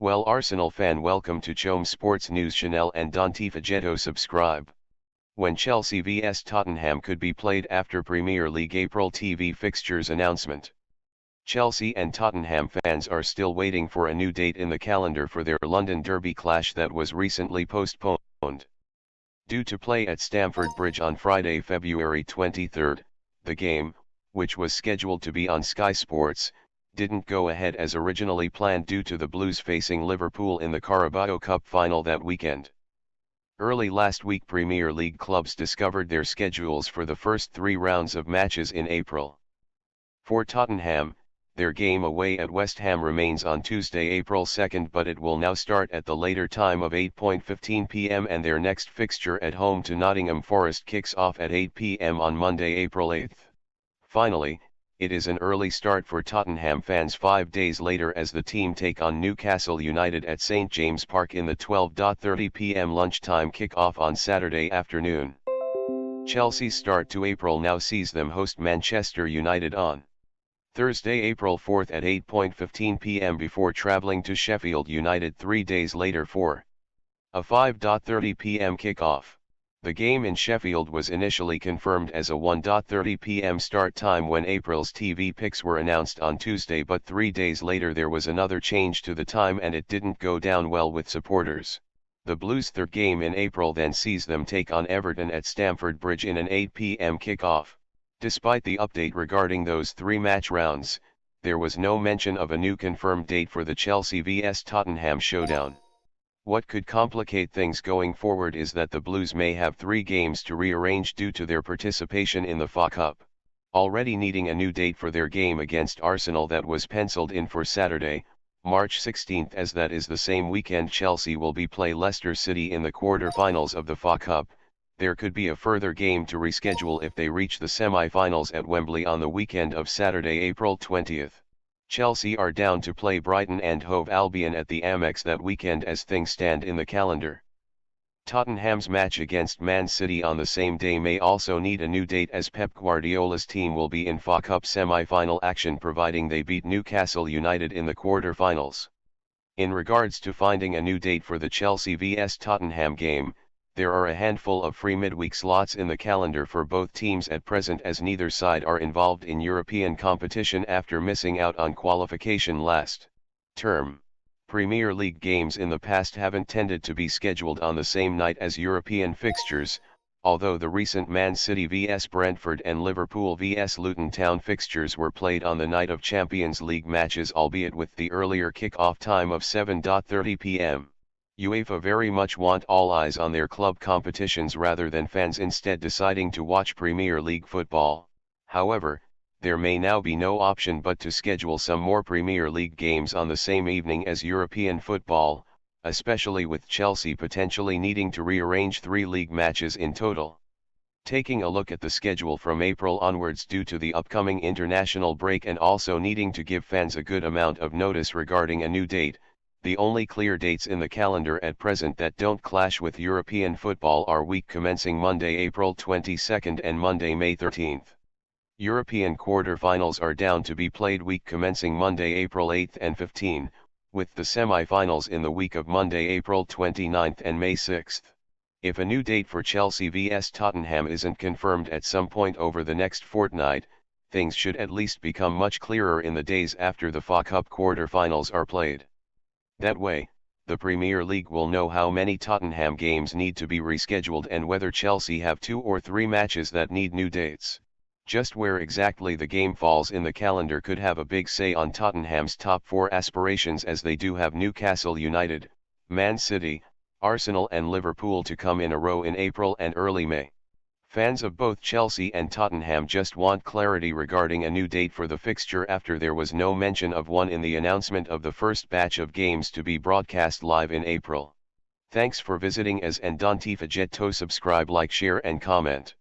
Well, Arsenal fan, welcome to Chom Sports News Channel and Don't forget subscribe. When Chelsea vs Tottenham could be played after Premier League April TV fixtures announcement. Chelsea and Tottenham fans are still waiting for a new date in the calendar for their London derby clash that was recently postponed. Due to play at Stamford Bridge on Friday, February 23, the game, which was scheduled to be on Sky Sports, didn't go ahead as originally planned due to the Blues facing Liverpool in the Carabao Cup final that weekend. Early last week, Premier League clubs discovered their schedules for the first 3 rounds of matches in April. For Tottenham, their game away at West Ham remains on Tuesday, April 2, but it will now start at the later time of 8:15 p.m. and their next fixture at home to Nottingham Forest kicks off at 8 p.m. on Monday, April 8. Finally, it is an early start for Tottenham fans 5 days later as the team take on Newcastle United at St James Park in the 12:30 p.m. lunchtime kick-off on Saturday afternoon. Chelsea's start to April now sees them host Manchester United on Thursday, April 4 at 8:15 p.m. before travelling to Sheffield United 3 days later for a 5:30 p.m. kick-off. The game in Sheffield was initially confirmed as a 1:30 p.m. start time when April's TV picks were announced on Tuesday, but 3 days later there was another change to the time and it didn't go down well with supporters. The Blues' third game in April then sees them take on Everton at Stamford Bridge in an 8 p.m. kickoff. Despite the update regarding those 3 match rounds, there was no mention of a new confirmed date for the Chelsea vs Tottenham showdown. What could complicate things going forward is that the Blues may have 3 games to rearrange due to their participation in the FA Cup, already needing a new date for their game against Arsenal that was penciled in for Saturday, March 16, as that is the same weekend Chelsea will be play Leicester City in the quarter-finals of the FA Cup. There could be a further game to reschedule if they reach the semi-finals at Wembley on the weekend of Saturday, April 20. Chelsea are down to play Brighton and Hove Albion at the Amex that weekend as things stand in the calendar. Tottenham's match against Man City on the same day may also need a new date as Pep Guardiola's team will be in FA Cup semi-final action providing they beat Newcastle United in the quarter-finals. In regards to finding a new date for the Chelsea vs Tottenham game, there are a handful of free midweek slots in the calendar for both teams at present as neither side are involved in European competition after missing out on qualification last term. Premier League games in the past haven't tended to be scheduled on the same night as European fixtures, although the recent Man City vs Brentford and Liverpool vs Luton Town fixtures were played on the night of Champions League matches, albeit with the earlier kick-off time of 7:30 p.m. UEFA very much want all eyes on their club competitions rather than fans instead deciding to watch Premier League football. However, there may now be no option but to schedule some more Premier League games on the same evening as European football, especially with Chelsea potentially needing to rearrange 3 league matches in total. Taking a look at the schedule from April onwards due to the upcoming international break and also needing to give fans a good amount of notice regarding a new date, the only clear dates in the calendar at present that don't clash with European football are week commencing Monday, April 22 and Monday, May 13. European quarter-finals are down to be played week commencing Monday, April 8 and 15, with the semi-finals in the week of Monday, April 29 and May 6. If a new date for Chelsea vs Tottenham isn't confirmed at some point over the next fortnight, things should at least become much clearer in the days after the FA Cup quarter-finals are played. That way, the Premier League will know how many Tottenham games need to be rescheduled and whether Chelsea have 2 or 3 matches that need new dates. Just where exactly the game falls in the calendar could have a big say on Tottenham's top 4 aspirations, as they do have Newcastle United, Man City, Arsenal and Liverpool to come in a row in April and early May. Fans of both Chelsea and Tottenham just want clarity regarding a new date for the fixture after there was no mention of one in the announcement of the first batch of games to be broadcast live in April. Thanks for visiting us and don't forget to subscribe, like, share and comment.